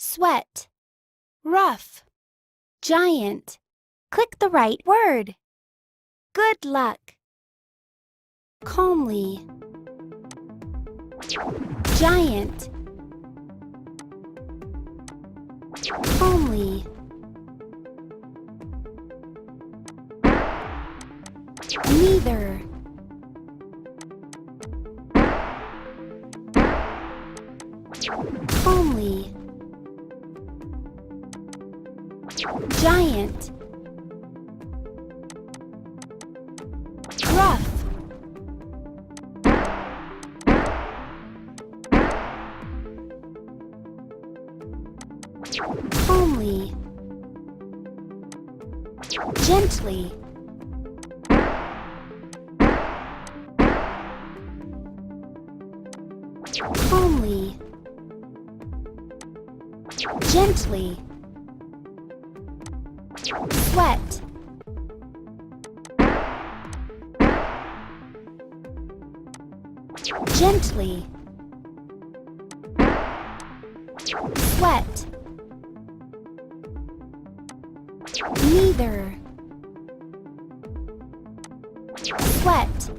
sweat, rough, giant. Click the right word. Good luck. Calmly, giant, calmly. Neither, calmly, giant, rough, calmly, gently, calmly, gently, sweat, gently, sweat, neither, sweat,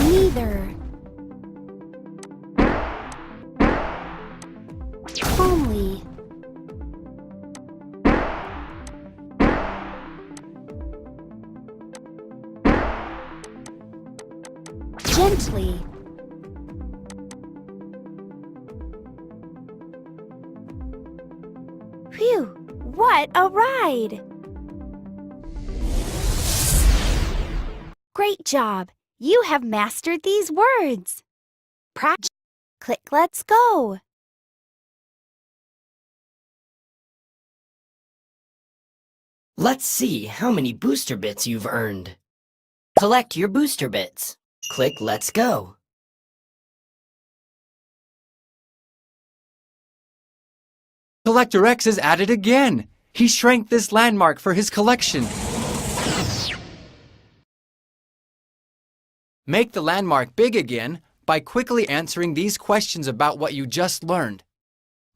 neither, calmly, gently, phew, what a ride! Great job! You have mastered these words. Practice. Click Let's Go. Let's see how many booster bits you've earned. Collect your booster bits. Click Let's Go. Collector X is at it again. He shrank this landmark for his collection. Make the landmark big again by quickly answering these questions about what you just learned.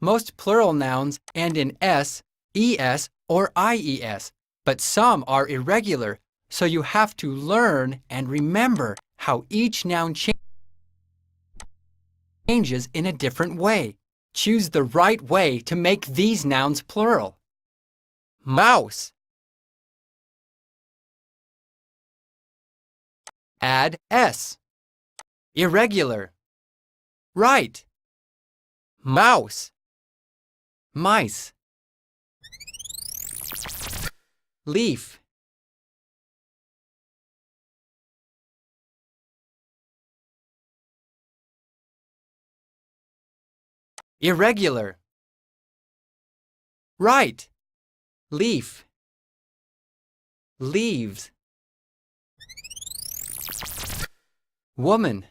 Most plural nouns end in S, ES, or IES, but some are irregular, so you have to learn and remember how each noun changes in a different way. Choose the right way to make these nouns plural. Mouse. Add S. Irregular. Right. Mouse. Mice. Leaf. Irregular. Right. Leaf. Leaves. Woman.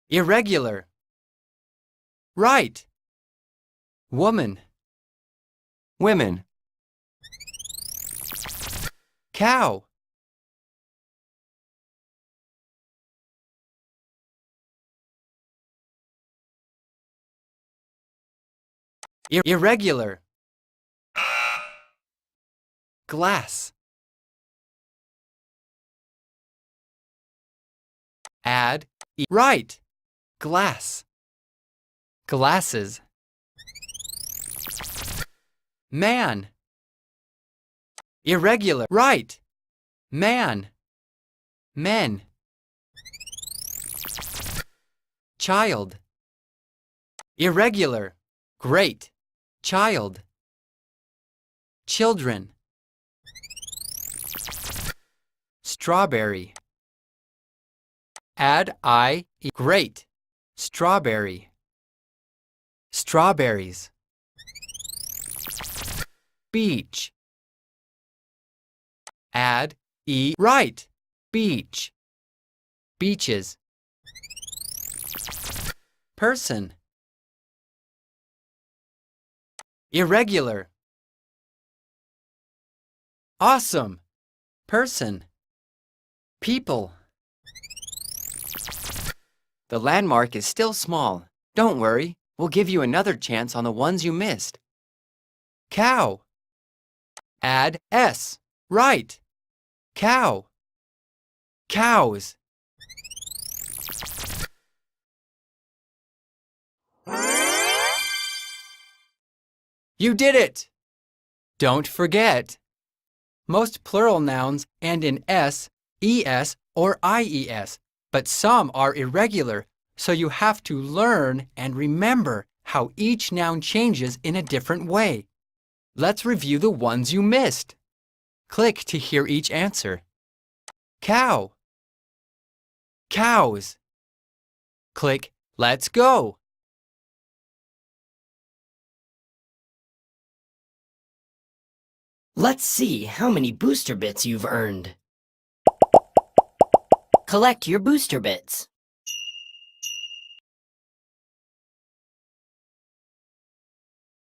Irregular. Right. Woman. Women. Cow. Irregular. Glass. Add right. Glass. Glasses. Man. Irregular. Right. Man. Men. Child. Irregular. Great. Child. Children. Strawberry. Add I. Great. Strawberry. Strawberries. Beach. Add E. Right. Beach. Beaches. Person. Irregular. Awesome. Person. People. The landmark is still small. Don't worry, we'll give you another chance on the ones you missed. Cow. Add S. Right. Cow. Cows. You did it! Don't forget. Most plural nouns end in S, ES, or IES, but some are irregular, so you have to learn and remember how each noun changes in a different way. Let's review the ones you missed. Click to hear each answer. Cow. Cows. Click Let's go. Let's see how many booster bits you've earned. Collect your booster bits.